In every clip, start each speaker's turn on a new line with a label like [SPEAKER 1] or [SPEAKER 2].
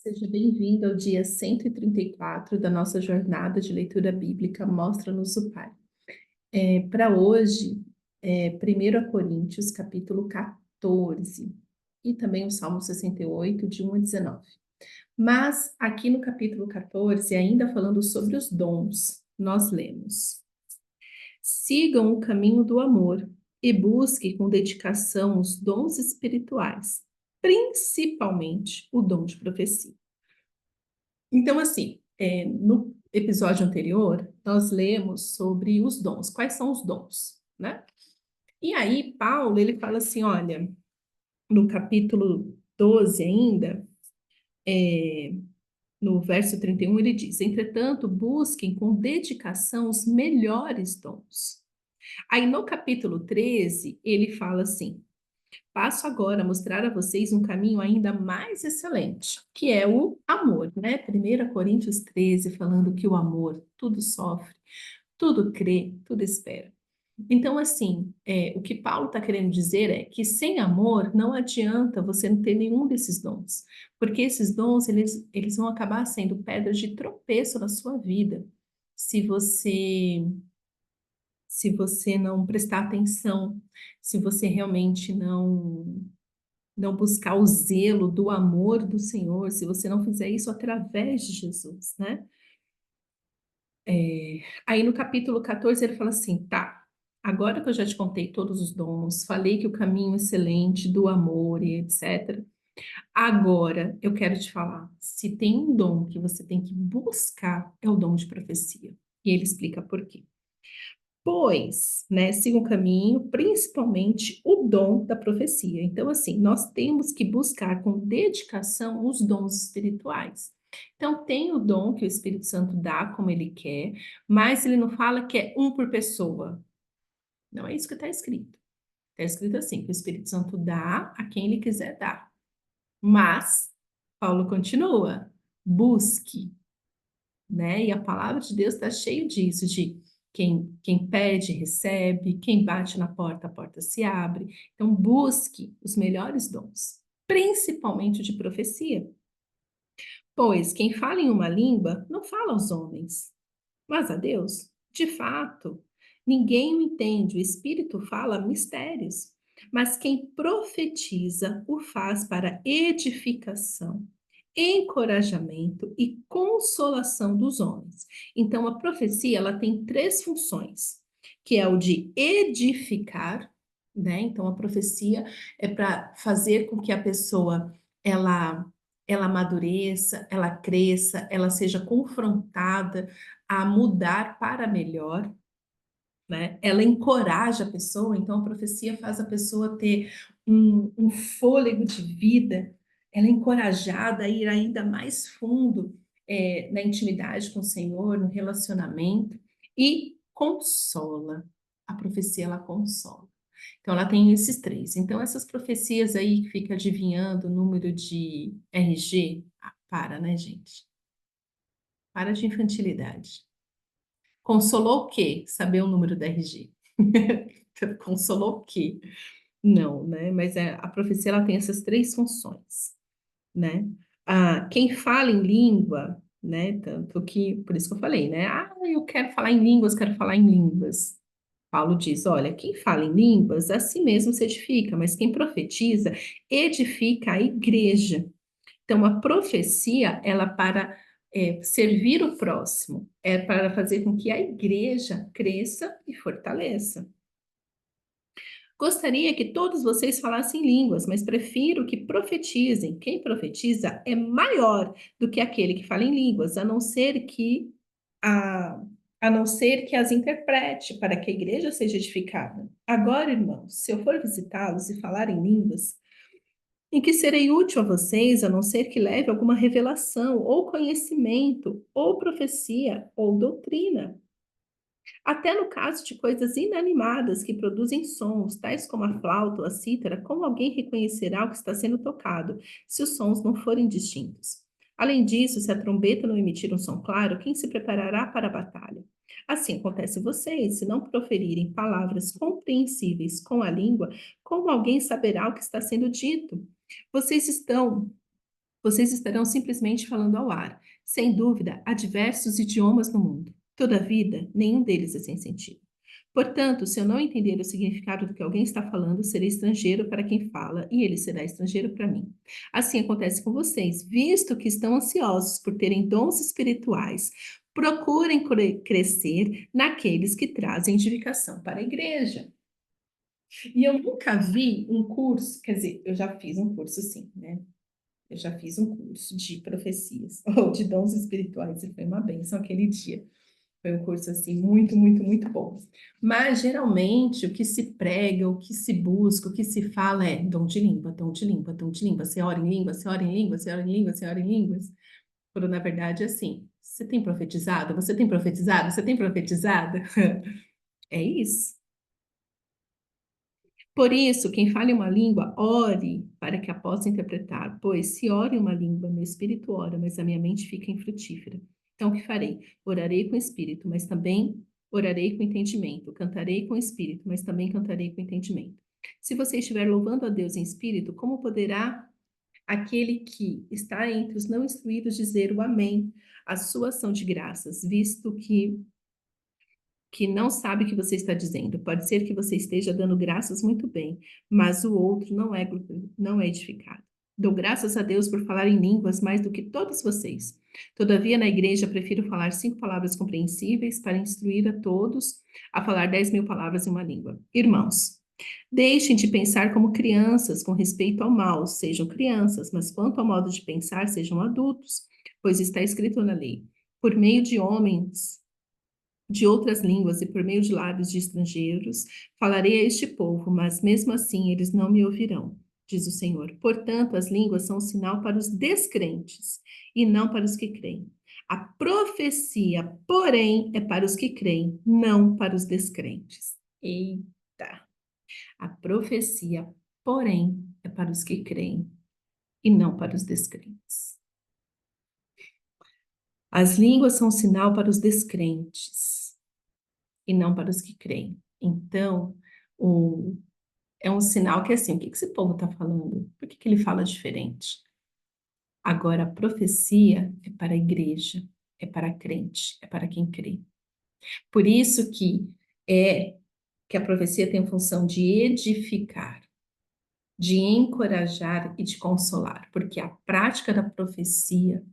[SPEAKER 1] Seja bem-vindo ao dia 134 da nossa jornada de leitura bíblica Mostra-nos o Pai. Para hoje, 1 Coríntios, capítulo 14, e também o Salmo 68, de 1 a 19. Mas aqui no capítulo 14, ainda falando sobre os dons, nós lemos: Sigam o caminho do amor e busquem com dedicação os dons espirituais, principalmente o dom de profecia. Então, assim, no episódio anterior, nós lemos sobre os dons. Quais são os dons, né? E aí, Paulo, ele fala assim, olha, no capítulo 12 ainda, é, no verso 31, ele diz, entretanto, busquem com dedicação os melhores dons. Aí, no capítulo 13, ele fala assim, passo agora a mostrar a vocês um caminho ainda mais excelente, que é o amor, né? 1 Coríntios 13, falando que o amor tudo sofre, tudo crê, tudo espera. Então, assim, o que Paulo está querendo dizer é que sem amor não adianta você não ter nenhum desses dons, porque esses dons, eles vão acabar sendo pedras de tropeço na sua vida, se você se você não prestar atenção, se você realmente não buscar o zelo do amor do Senhor, se você não fizer isso através de Jesus, né? Aí no capítulo 14 ele fala assim, tá, agora que eu já te contei todos os dons, falei que o caminho excelente do amor e etc. Agora eu quero te falar, se tem um dom que você tem que buscar, é o dom de profecia. E ele explica por quê. Pois, né, siga o caminho, principalmente o dom da profecia. Então, assim, nós temos que buscar com dedicação os dons espirituais. Então, tem o dom que o Espírito Santo dá como ele quer, mas ele não fala que é um por pessoa. Não é isso que está escrito. Está escrito assim, que o Espírito Santo dá a quem ele quiser dar. Mas, Paulo continua, busque, né? E a palavra de Deus está cheio disso, de quem pede, recebe, quem bate na porta, a porta se abre. Então, busque os melhores dons, principalmente o de profecia. Pois quem fala em uma língua não fala aos homens, mas a Deus. De fato, ninguém o entende, o Espírito fala mistérios. Mas quem profetiza o faz para edificação, encorajamento e consolação dos homens. Então, a profecia ela tem três funções, que é o de edificar, né? Então, a profecia é para fazer com que a pessoa ela ela amadureça, ela cresça, ela seja confrontada a mudar para melhor, né? Ela encoraja a pessoa, então a profecia faz a pessoa ter um fôlego de vida, ela é encorajada a ir ainda mais fundo na intimidade com o Senhor, no relacionamento, e consola. A profecia, ela consola. Então, ela tem esses três. Então, essas profecias aí que fica adivinhando o número de RG, para, né, gente? Para de infantilidade. Consolou o quê? Saber o número da RG. Consolou o quê? Não, né? Mas a profecia ela tem essas três funções, né? Quem fala em língua, né? Tanto que, por isso que eu falei, né? Eu quero falar em línguas, quero falar em línguas. Paulo diz: olha, quem fala em línguas, a si mesmo se edifica, mas quem profetiza, edifica a igreja. Então, a profecia, ela para servir o próximo, é para fazer com que a igreja cresça e fortaleça. Gostaria que todos vocês falassem línguas, mas prefiro que profetizem. Quem profetiza é maior do que aquele que fala em línguas, a, a não ser que as interprete para que a igreja seja edificada. Agora, irmãos, se eu for visitá-los e falar em línguas, em que serei útil a vocês, a não ser que leve alguma revelação, ou conhecimento, ou profecia, ou doutrina. Até no caso de coisas inanimadas que produzem sons, tais como a flauta ou a cítara, como alguém reconhecerá o que está sendo tocado, se os sons não forem distintos? Além disso, se a trombeta não emitir um som claro, quem se preparará para a batalha? Assim acontece vocês, se não proferirem palavras compreensíveis com a língua, como alguém saberá o que está sendo dito? Vocês estão Vocês estarão simplesmente falando ao ar. Sem dúvida, há diversos idiomas no mundo. Todavia, nenhum deles é sem sentido. Portanto, se eu não entender o significado do que alguém está falando, serei estrangeiro para quem fala, e ele será estrangeiro para mim. Assim acontece com vocês, visto que estão ansiosos por terem dons espirituais, procurem crescer naqueles que trazem edificação para a igreja. E eu nunca vi um curso, quer dizer, eu já fiz um curso sim, né? Eu já fiz um curso de profecias ou de dons espirituais e foi uma bênção aquele dia. Foi um curso assim muito, muito, muito bom. Mas geralmente o que se prega, o que se busca, o que se fala é dom de língua, dom de língua, dom de língua. Você ora em língua, você ora em língua, você ora em língua, você ora em línguas. Quando na verdade é assim, você tem profetizado? Você tem profetizado? Você tem profetizado? É isso. Por isso, quem fale uma língua, ore para que a possa interpretar, pois se ore uma língua, meu espírito ora, mas a minha mente fica infrutífera. Então, o que farei? Orarei com espírito, mas também orarei com entendimento. Cantarei com espírito, mas também cantarei com entendimento. Se você estiver louvando a Deus em espírito, como poderá aquele que está entre os não instruídos dizer o amém, a sua ação de graças, visto que não sabe o que você está dizendo. Pode ser que você esteja dando graças muito bem, mas o outro não é edificado. Dou graças a Deus por falar em línguas mais do que todos vocês. Todavia, na igreja, prefiro falar 5 palavras compreensíveis para instruir a todos a falar 10.000 palavras em uma língua. Irmãos, deixem de pensar como crianças com respeito ao mal. Sejam crianças, mas quanto ao modo de pensar, sejam adultos, pois está escrito na lei. Por meio de homens de outras línguas e por meio de lábios de estrangeiros, falarei a este povo, mas mesmo assim eles não me ouvirão, diz o Senhor. Portanto, as línguas são um sinal para os descrentes e não para os que creem. A profecia, porém, é para os que creem, não para os descrentes. Eita! A profecia, porém, é para os que creem e não para os descrentes. As línguas são um sinal para os descrentes e não para os que creem. Então, o, é um sinal que, assim, o que que esse povo está falando? Por que que ele fala diferente? Agora, a profecia é para a igreja, é para crente, é para quem crê. Por isso que a profecia tem a função de edificar, de encorajar e de consolar, porque a prática da profecia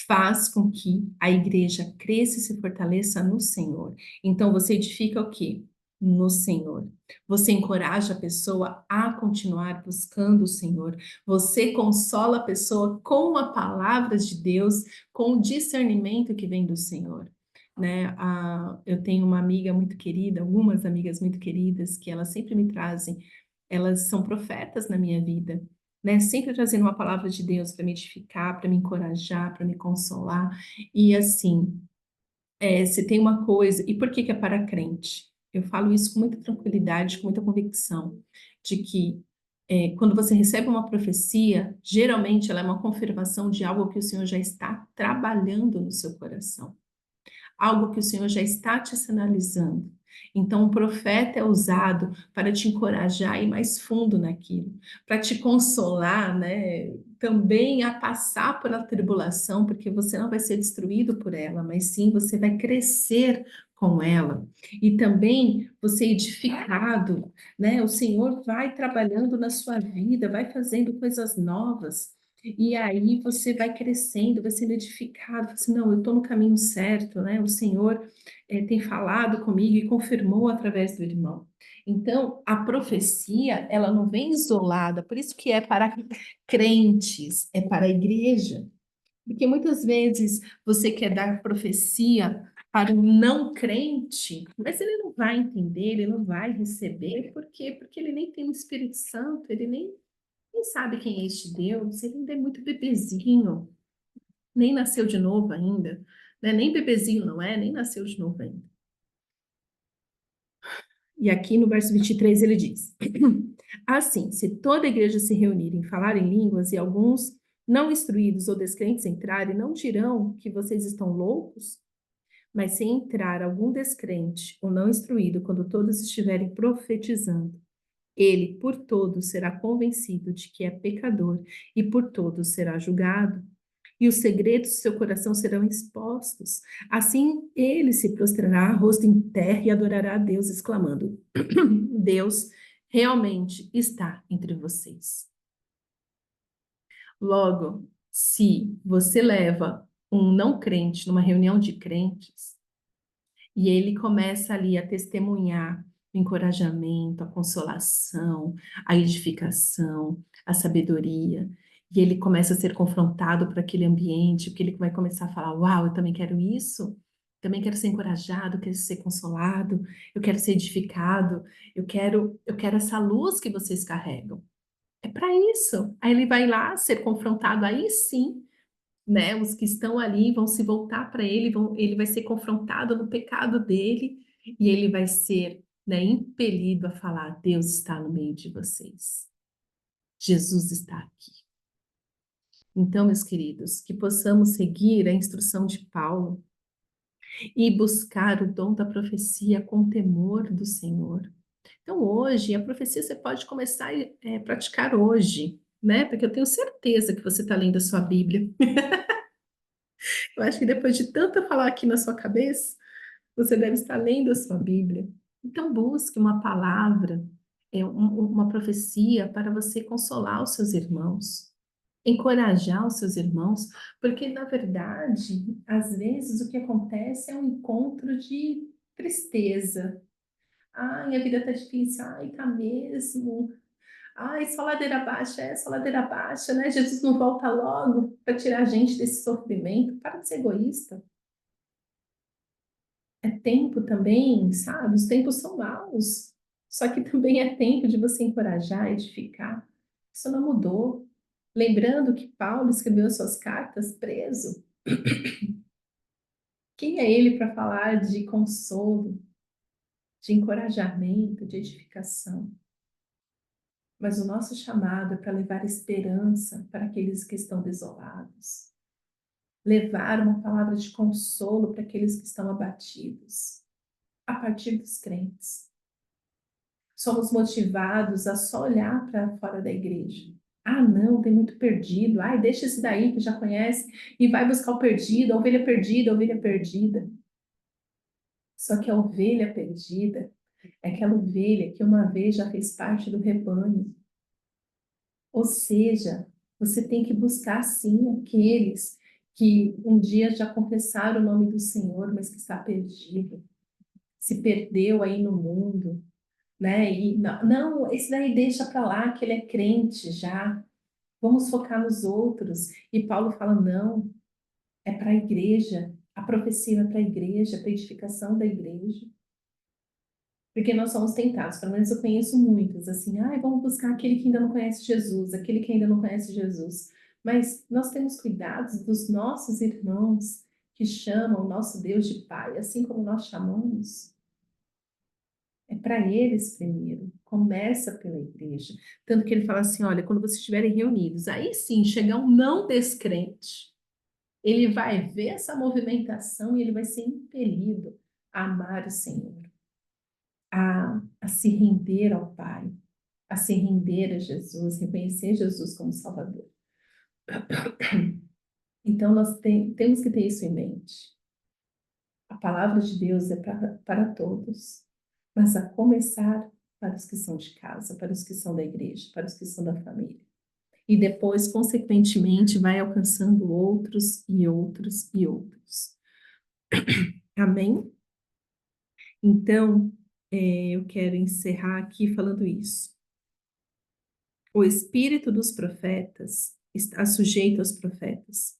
[SPEAKER 1] faz com que a igreja cresça e se fortaleça no Senhor. Então, você edifica o quê? No Senhor. Você encoraja a pessoa a continuar buscando o Senhor. Você consola a pessoa com a palavra de Deus, com o discernimento que vem do Senhor. Né? Eu tenho uma amiga muito querida, algumas amigas muito queridas, que elas sempre me trazem, elas são profetas na minha vida, né? Sempre trazendo uma palavra de Deus para me edificar, para me encorajar, para me consolar. E assim, se tem uma coisa, e por que que é para crente? Eu falo isso com muita tranquilidade, com muita convicção, de que quando você recebe uma profecia, geralmente ela é uma confirmação de algo que o Senhor já está trabalhando no seu coração, algo que o Senhor já está te sinalizando. Então, o profeta é usado para te encorajar a ir mais fundo naquilo, para te consolar, né? Também a passar pela tribulação, porque você não vai ser destruído por ela, mas sim você vai crescer com ela. E também você é edificado, né? O Senhor vai trabalhando na sua vida, vai fazendo coisas novas. E aí você vai crescendo, vai sendo edificado, assim, não, eu estou no caminho certo, né? O Senhor tem falado comigo e confirmou através do irmão. Então, a profecia, ela não vem isolada, por isso que é para crentes, é para a igreja. Porque muitas vezes você quer dar profecia para um não crente, mas ele não vai entender, ele não vai receber, por quê? Porque ele nem tem o Espírito Santo, ele nem sabe quem é este Deus, ele ainda é muito bebezinho, nem nasceu de novo ainda, né? Nem bebezinho não é, nem nasceu de novo ainda. E aqui no verso 23 ele diz: Assim, se toda a igreja se reunir em falar em línguas e alguns não instruídos ou descrentes entrarem, não dirão que vocês estão loucos? Mas se entrar algum descrente ou não instruído, quando todos estiverem profetizando, Ele por todos será convencido de que é pecador e por todos será julgado. E os segredos do seu coração serão expostos. Assim ele se prostrará, rosto em terra, e adorará a Deus, exclamando: Deus realmente está entre vocês. Logo, se você leva um não crente numa reunião de crentes, e ele começa ali a testemunhar o encorajamento, a consolação, a edificação, a sabedoria. E ele começa a ser confrontado por aquele ambiente, porque ele vai começar a falar: Uau, eu também quero isso. Também quero ser encorajado, quero ser consolado, eu quero ser edificado, eu quero essa luz que vocês carregam. É para isso. Aí ele vai lá ser confrontado, aí sim, né? Os que estão ali vão se voltar para ele, ele vai ser confrontado no pecado dele e ele vai ser, né, impelido a falar: Deus está no meio de vocês. Jesus está aqui. Então, meus queridos, que possamos seguir a instrução de Paulo e buscar o dom da profecia com temor do Senhor. Então, hoje, a profecia você pode começar a praticar hoje, né? Porque eu tenho certeza que você está lendo a sua Bíblia. Eu acho que depois de tanto falar aqui na sua cabeça, você deve estar lendo a sua Bíblia. Então, busque uma palavra, uma profecia para você consolar os seus irmãos, encorajar os seus irmãos, porque, na verdade, às vezes o que acontece é um encontro de tristeza. Ai, a vida está difícil. Ai, tá mesmo. Ai, só ladeira baixa, né? Jesus não volta logo para tirar a gente desse sofrimento. Para de ser egoísta. É tempo também, sabe? Os tempos são maus. Só que também é tempo de você encorajar, edificar. Isso não mudou. Lembrando que Paulo escreveu as suas cartas preso. Quem é ele para falar de consolo, de encorajamento, de edificação? Mas o nosso chamado é para levar esperança para aqueles que estão desolados, levar uma palavra de consolo para aqueles que estão abatidos, a partir dos crentes. Somos motivados a só olhar para fora da igreja. Ah, não, tem muito perdido. Ai, deixa esse daí que já conhece e vai buscar o perdido, a ovelha perdida, a ovelha perdida. Só que a ovelha perdida é aquela ovelha que uma vez já fez parte do rebanho. Ou seja, você tem que buscar sim aqueles que um dia já confessaram o nome do Senhor, mas que está perdido, se perdeu aí no mundo, né? E não, esse daí deixa para lá que ele é crente já. Vamos focar nos outros. E Paulo fala: não, é para a igreja. A profecia é para a igreja, para a edificação da igreja. Porque nós somos tentados, pelo menos eu conheço muitos, assim, vamos buscar aquele que ainda não conhece Jesus, aquele que ainda não conhece Jesus. Mas nós temos cuidados dos nossos irmãos que chamam o nosso Deus de Pai, assim como nós chamamos. É para eles primeiro, começa pela igreja. Tanto que ele fala assim: olha, quando vocês estiverem reunidos, aí sim chegar um não descrente, ele vai ver essa movimentação e ele vai ser impelido a amar o Senhor, a se render ao Pai, a se render a Jesus, reconhecer Jesus como Salvador. Então, nós temos que ter isso em mente. A palavra de Deus é para todos, mas a começar para os que são de casa, para os que são da igreja, para os que são da família. E depois, consequentemente, vai alcançando outros e outros e outros. Amém? Então, eu quero encerrar aqui falando isso. O espírito dos profetas está sujeito aos profetas,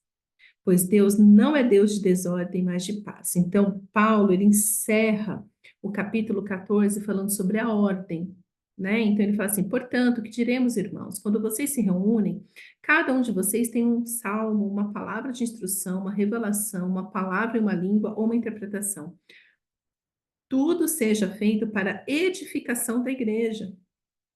[SPEAKER 1] pois Deus não é Deus de desordem, mas de paz. Então, Paulo, ele encerra o capítulo 14 falando sobre a ordem, né? Então, ele fala assim: portanto, o que diremos, irmãos? Quando vocês se reúnem, cada um de vocês tem um salmo, uma palavra de instrução, uma revelação, uma palavra e uma língua ou uma interpretação. Tudo seja feito para edificação da igreja.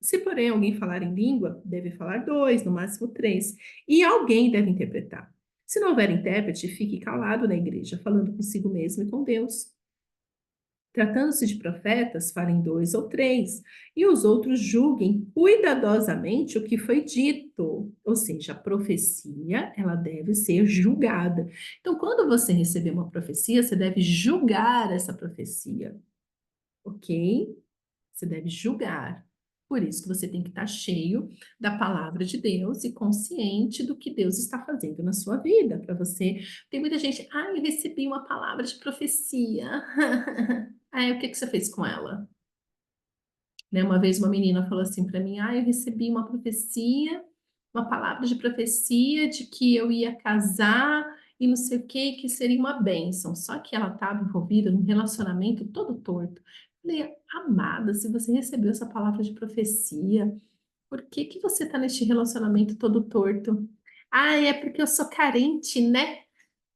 [SPEAKER 1] Se, porém, alguém falar em língua, deve falar dois, no máximo três, e alguém deve interpretar. Se não houver intérprete, fique calado na igreja, falando consigo mesmo e com Deus. Tratando-se de profetas, falem 2 ou 3, e os outros julguem cuidadosamente o que foi dito. Ou seja, a profecia, ela deve ser julgada. Então, quando você receber uma profecia, você deve julgar essa profecia, ok? Você deve julgar. Por isso que você tem que estar cheio da palavra de Deus e consciente do que Deus está fazendo na sua vida. Para você. Tem muita gente, eu recebi uma palavra de profecia. Aí, o que que você fez com ela? Né? Uma vez uma menina falou assim para mim: eu recebi uma profecia, uma palavra de profecia de que eu ia casar e não sei o que seria uma bênção. Só que ela estava envolvida num relacionamento todo torto. Falei, amada, se você recebeu essa palavra de profecia, por que que você está neste relacionamento todo torto? É porque eu sou carente, né?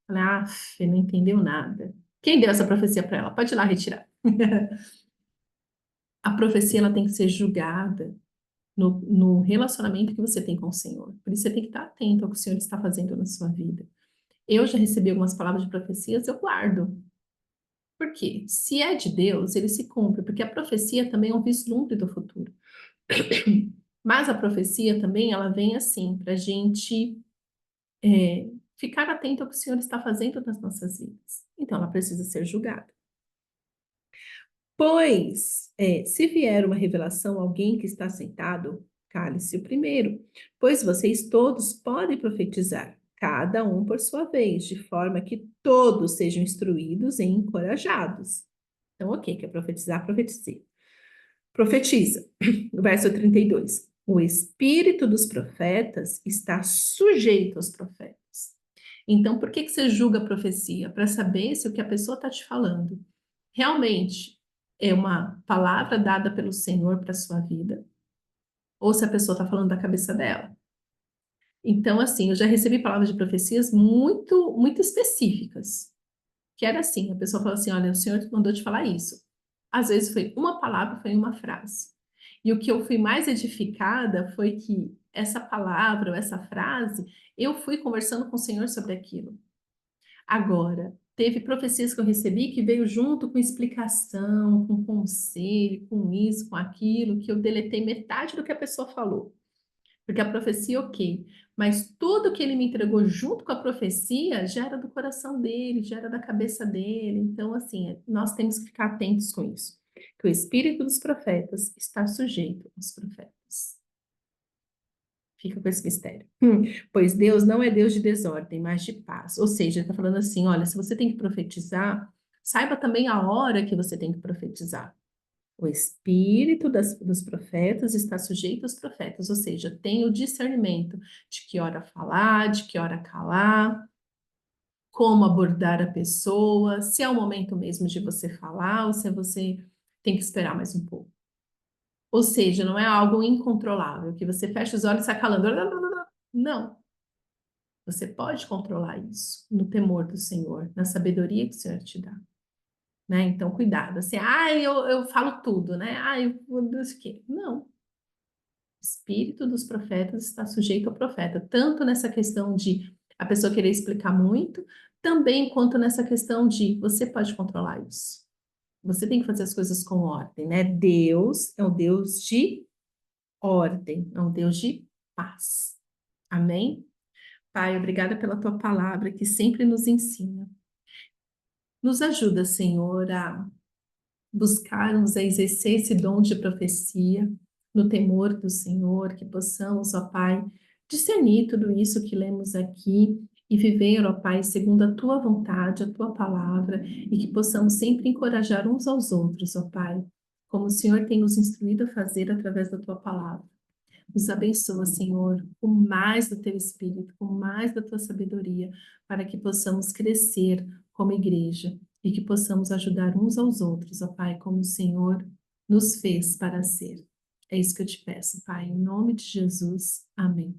[SPEAKER 1] Falei, não entendeu nada. Quem deu essa profecia para ela? Pode ir lá retirar. A profecia ela tem que ser julgada no relacionamento que você tem com o Senhor. Por isso você tem que estar atento ao que o Senhor está fazendo na sua vida. Eu já recebi algumas palavras de profecias, eu guardo. Por quê? Se é de Deus, ele se cumpre, porque a profecia também é um vislumbre do futuro. Mas a profecia também, ela vem assim, para a gente ficar atento ao que o Senhor está fazendo nas nossas vidas. Então, ela precisa ser julgada. Pois, se vier uma revelação a alguém que está sentado, cale-se o primeiro, pois vocês todos podem profetizar, cada um por sua vez, de forma que todos sejam instruídos e encorajados. Então, ok, quer profetizar, profetize. Profetiza. Verso 32. O espírito dos profetas está sujeito aos profetas. Então, por que que você julga a profecia? Para saber se o que a pessoa está te falando realmente é uma palavra dada pelo Senhor para a sua vida, ou se a pessoa está falando da cabeça dela. Então, assim, eu já recebi palavras de profecias muito, muito específicas, que era assim, a pessoa falou assim, olha, o Senhor mandou te falar isso. Às vezes foi uma palavra, foi uma frase. E o que eu fui mais edificada foi que essa palavra ou essa frase, eu fui conversando com o Senhor sobre aquilo. Agora, teve profecias que eu recebi que veio junto com explicação, com conselho, com isso, com aquilo, que eu deletei metade do que a pessoa falou. Porque a profecia, ok, mas tudo que ele me entregou junto com a profecia já era do coração dele, já era da cabeça dele. Então, assim, nós temos que ficar atentos com isso. Que o espírito dos profetas está sujeito aos profetas. Fica com esse mistério. Pois Deus não é Deus de desordem, mas de paz. Ou seja, ele está falando assim: olha, se você tem que profetizar, saiba também a hora que você tem que profetizar. O espírito dos profetas está sujeito aos profetas, ou seja, tem o discernimento de que hora falar, de que hora calar, como abordar a pessoa, se é o momento mesmo de você falar ou se você tem que esperar mais um pouco. Ou seja, não é algo incontrolável, que você fecha os olhos e sai calando. Não. Você pode controlar isso no temor do Senhor, na sabedoria que o Senhor te dá. Né? Então, cuidado. Assim, eu falo tudo, né? Eu sei o quê. Não. O espírito dos profetas está sujeito ao profeta, tanto nessa questão de a pessoa querer explicar muito, também quanto nessa questão de você pode controlar isso. Você tem que fazer as coisas com ordem, né? Deus é um Deus de ordem, é um Deus de paz. Amém? Pai, obrigada pela tua palavra que sempre nos ensina. Nos ajuda, Senhor, a buscarmos, a exercer esse dom de profecia no temor do Senhor, que possamos, ó Pai, discernir tudo isso que lemos aqui e viver, ó Pai, segundo a tua vontade, a tua palavra, e que possamos sempre encorajar uns aos outros, ó Pai, como o Senhor tem nos instruído a fazer através da tua palavra. Nos abençoa, Senhor, com mais do teu espírito, com mais da tua sabedoria, para que possamos crescer como igreja e que possamos ajudar uns aos outros, ó Pai, como o Senhor nos fez para ser. É isso que eu te peço, Pai, em nome de Jesus. Amém.